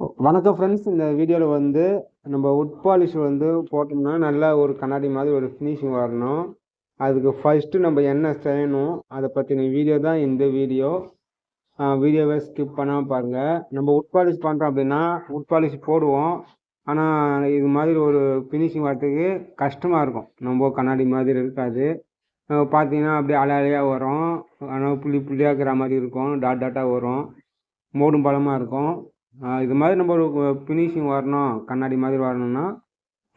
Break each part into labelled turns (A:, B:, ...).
A: வணக்கம் ஃப்ரெண்ட்ஸ். இந்த வீடியோவில் வந்து நம்ம உட் பாலிஷ் வந்து போட்டோம்னா நல்லா ஒரு கண்ணாடி மாதிரி ஒரு ஃபினிஷிங் வரணும். அதுக்கு ஃபஸ்ட்டு நம்ம என்ன செய்யணும் அதை பற்றின வீடியோ தான் இந்த வீடியோ. வீடியோவை ஸ்கிப் பண்ணாமல் பாருங்கள். நம்ம உட் பாலிஷ் பண்ணுறோம் அப்படின்னா உட் பாலிஷ் போடுவோம், ஆனால் இது மாதிரி ஒரு ஃபினிஷிங் வரத்துக்கு கஷ்டமாக இருக்கும். நம்ம கண்ணாடி மாதிரி இருக்காது. பார்த்தீங்கன்னா அப்படியே அலையாக வரும், ஆனால் புள்ளி புள்ளியாக இருக்கிற மாதிரி இருக்கும், டாட் டாட்டாக வரும், மோடும் பழமாக இருக்கும். இது மாதிரி நம்ம ஒரு ஃபினிஷிங் வரணும், கண்ணாடி மாதிரி வரணும்னா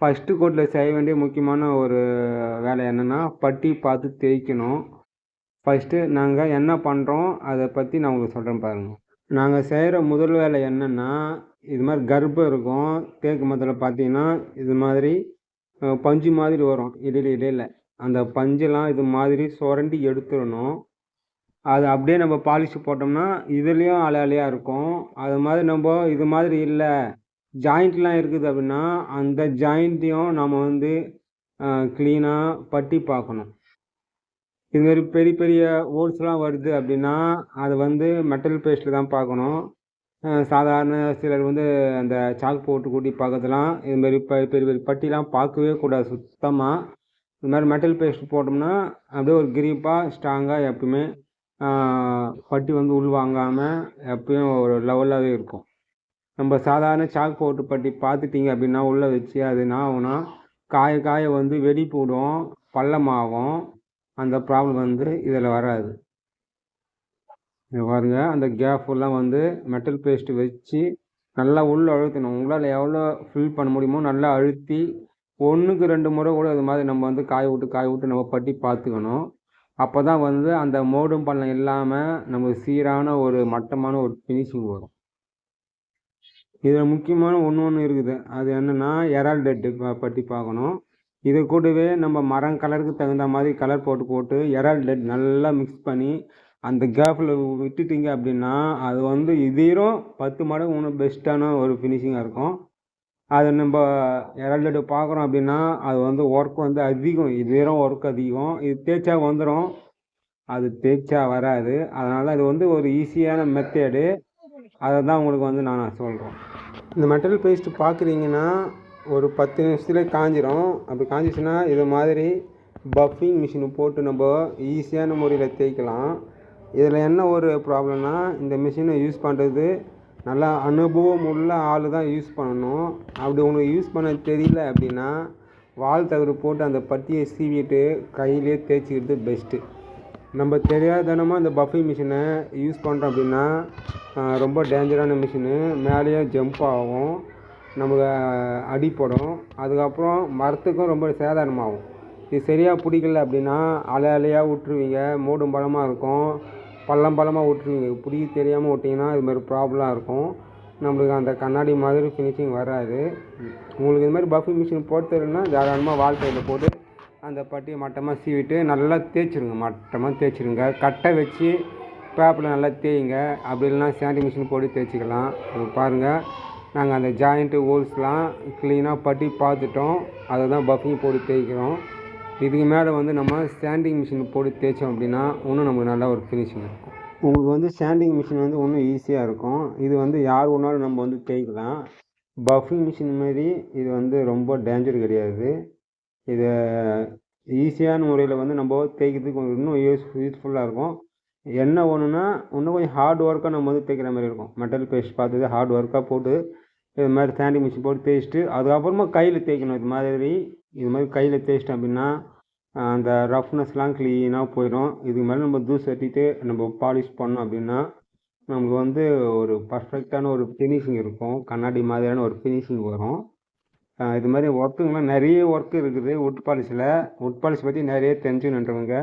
A: ஃபஸ்ட்டு கோட்டில் செய்ய வேண்டிய முக்கியமான ஒரு வேலை என்னென்னா பட்டி பார்த்து தேய்க்கணும். ஃபஸ்ட்டு நாங்கள் என்ன பண்ணுறோம் அதை பற்றி நான் உங்களுக்கு சொல்கிறேன் பாருங்கள். நாங்கள் செய்கிற முதல் வேலை என்னென்னா, இது மாதிரி கர்ப்பம் இருக்கும் தேக்கு மரத்தில் பார்த்தீங்கன்னா இது மாதிரி பஞ்சு மாதிரி வரும் இடையில. அந்த பஞ்செல்லாம் இது மாதிரி சுரண்டி எடுத்துடணும். அது அப்படியே நம்ம பாலிஷ் போட்டோம்னா இதுலேயும் அலையாக இருக்கும். அது மாதிரி நம்ம இது மாதிரி இல்லை, ஜாயிண்ட்லாம் இருக்குது அப்படின்னா அந்த ஜாயிண்ட்டையும் நம்ம வந்து க்ளீனாக பட்டி பார்க்கணும். இதுமாரி பெரிய பெரிய ஹோல்ஸ்லாம் வருது அப்படின்னா அதை வந்து மெட்டல் பேஸ்ட்டில் தான் பார்க்கணும். சாதாரண சிலர் வந்து அந்த சாக் போட்டு கூட்டி பார்க்கறதுலாம் இதுமாரி பெரிய பெரிய பட்டிலாம் பார்க்கவே கூடாது சுத்தமாக. இது மாதிரி மெட்டல் பேஸ்ட் போட்டோம்னா அப்படியே ஒரு கிரிப்பாக ஸ்ட்ராங்காக எப்பவுமே பட்டி வந்து உள்வாங்காமல் எப்பயும் ஒரு லெவலாகவே இருக்கும். நம்ம சாதாரண சாக் போட்டு பட்டி பார்த்துட்டிங்க அப்படின்னா உள்ளே வச்சு அது என்ன ஆகும்னா காய காய வந்து வெடி போடும், பள்ளமாகும். அந்த ப்ராப்ளம் வந்து இதில் வராது. பாருங்க, அந்த கேஃபெல்லாம் வந்து மெட்டல் பேஸ்ட்டு வச்சு நல்லா உள்ளே அழுத்தணும். உங்களால் எவ்வளோ ஃபில் பண்ண முடியுமோ நல்லா அழுத்தி 1க்கு 2 முறை கூட இது மாதிரி நம்ம வந்து காய விட்டு நம்ம பட்டி பார்த்துக்கணும். அப்போ தான் வந்து அந்த மோடும் பள்ளம் இல்லாமல் நமக்கு சீரான ஒரு மட்டமான ஒரு ஃபினிஷிங் வரும். இதில் முக்கியமான ஒன்று இருக்குது, அது என்னென்னா எரால் டெட்டு பற்றி பார்க்கணும். இது கூடவே நம்ம மரம் கலருக்கு தகுந்த மாதிரி கலர் போட்டு எரால் டெட் நல்லா மிக்ஸ் பண்ணி அந்த கேப்பில் விட்டுட்டிங்க அப்படின்னா அது வந்து இதையும் 10 மடங்கு இன்னும் பெஸ்ட்டான ஒரு ஃபினிஷிங்காக இருக்கும். அது நம்ம எரால்டெட்டு பார்க்குறோம் அப்படின்னா அது வந்து ஒர்க் வந்து அதிகம், இதுவும் ஒர்க் அதிகம். இது தேய்ச்சா வந்துடும், அது தேய்ச்சா வராது. அதனால் அது வந்து ஒரு ஈஸியான மெத்தேடு, அதை தான் உங்களுக்கு வந்து நான் சொல்கிறேன். இந்த மெட்டல் பேஸ்ட்டு பார்க்குறீங்கன்னா ஒரு 10 நிமிஷத்துலேயே காஞ்சிடும். அப்படி காஞ்சிச்சுன்னா இது மாதிரி பஃபிங் மிஷினை போட்டு நம்ம ஈஸியான முறையில் தேய்க்கலாம். இதில் என்ன ஒரு ப்ராப்ளம்னா, இந்த மிஷினை யூஸ் பண்ணுறது நல்லா அனுபவம் உள்ள ஆள் தான் யூஸ் பண்ணணும். அப்படி உங்களுக்கு யூஸ் பண்ண தெரியல அப்படின்னா வால் தகடு போட்டு அந்த பட்டியை சீவிட்டு கையிலே தேய்ச்சிக்கிறது பெஸ்ட்டு. நம்ம தெரியாதனமாக இந்த பஃபிங் மிஷினை யூஸ் பண்ணுறோம் அப்படின்னா ரொம்ப டேஞ்சரான மிஷினு. மேலேயே ஜம்ப் ஆகும், நமக்கு அடிப்படும், அதுக்கப்புறம் மரத்துக்கும் ரொம்ப சேதாரமாகும். இது சரியாக பிடிக்கல அப்படின்னா அலையாக விட்டுருவீங்க, மூடும் பழமாக இருக்கும், பள்ளமாக விட்டுருவீங்க. பிடிக்க தெரியாமல் விட்டிங்கன்னா இதுமாதிரி ப்ராப்ளம் இருக்கும். நம்மளுக்கு அந்த கண்ணாடி மாதிரி ஃபினிஷிங் வராது. உங்களுக்கு இது மாதிரி பஃபிங் மிஷின் போட்டு தரணுன்னா தாராளமாக வால் சைடில் போட்டு அந்த பட்டியை மட்டமாக சீவிட்டு நல்லா தேய்ச்சிருங்க, மட்டமாக தேய்ச்சிருங்க. கட்டை வச்சு பேப்பரில் நல்லா தேய்ங்க. அப்படி இல்லைனா சாண்டிங் மிஷின் போட்டு தேய்ச்சிக்கலாம். இது பாருங்கள், நாங்கள் அந்த ஜாயிண்ட்டு ஹோல்ஸ்லாம் க்ளீனாக பட்டி பார்த்துட்டோம், அதை தான் பஃபிங் போட்டு தேய்க்கிறோம். இதுக்கு மேலே வந்து நம்ம சாண்டிங் மிஷின் போட்டு தேய்ச்சோம் அப்படின்னா இன்னும் நமக்கு நல்லா ஒரு ஃபினிஷிங் இருக்கும். உங்களுக்கு வந்து சாண்டிங் மிஷின் வந்து இன்னும் ஈஸியாக இருக்கும். இது வந்து யார் வேணாலும் நம்ம வந்து தேய்க்கலாம். பஃபிங் மிஷின் மாரி இது வந்து ரொம்ப டேஞ்சர் கிடையாது. இதை ஈஸியான முறையில் வந்து நம்ம தேய்க்கிறதுக்கு இன்னும் யூஸ்ஃபுல்லாக இருக்கும். என்ன ஒன்றுனா இன்னும் கொஞ்சம் ஹார்ட் ஒர்க்காக நம்ம வந்து தேய்க்கிற மாதிரி இருக்கும். மெட்டல் பேஸ்ட் பார்த்தது ஹார்ட் ஒர்க்காக போட்டு இது மாதிரி சாண்டிங் மிஷின் போட்டு தேய்ச்சிட்டு அதுக்கப்புறமா கையில் தேய்க்கணும். இது மாதிரி கையில் தேய்ச்சிட்டோம் அப்படின்னா அந்த ரஃப்னஸ்லாம் க்ளீனாக போயிடும். இதுக்கு மேலே நம்ம தூசு தட்டிட்டு நம்ம பாலிஷ் பண்ணோம் அப்படின்னா நமக்கு வந்து ஒரு பர்ஃபெக்டான ஒரு ஃபினிஷிங் இருக்கும், கண்ணாடி மாதிரியான ஒரு ஃபினிஷிங் வரும். இது மாதிரி ஒர்க்குங்கெலாம் நிறைய ஒர்க்கு இருக்குது உட் பாலிஷில். உட் பாலிஷ் பற்றி நிறைய தெரிஞ்சுன்னுன்றவங்க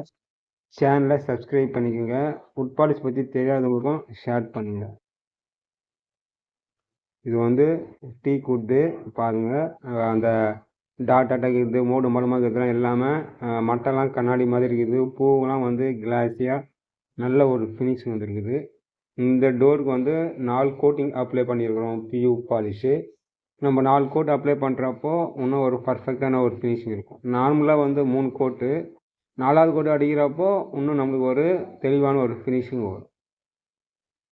A: சேனலை சப்ஸ்கிரைப் பண்ணிக்கோங்க. உட் பாலிஷ் பற்றி தெரியாதவங்களுக்கும் ஷேர் பண்ணுங்கள். இது வந்து டீக் வுட்டு பாருங்கள், அந்த டாட் டாட்டாக இருக்குது, மோடு மூலமாக இருக்கிறதுலாம் இல்லாமல் மட்டெல்லாம் கண்ணாடி மாதிரி இருக்குது, பூவெலாம் வந்து கிளாஸியாக நல்ல ஒரு ஃபினிஷிங் வந்துருக்குது. இந்த டோருக்கு வந்து 4 கோட்டிங் அப்ளை பண்ணியிருக்கிறோம் பியூ பாலிஷு. நம்ம 4 கோட் அப்ளை பண்ணுறப்போ இன்னும் ஒரு பர்ஃபெக்டான ஒரு ஃபினிஷிங் இருக்கும். நார்மலாக வந்து 3 கோட்டு, 4வது கோட்டு அடிக்கிறப்போ இன்னும் நம்மளுக்கு ஒரு தெளிவான ஒரு ஃபினிஷிங் வரும்.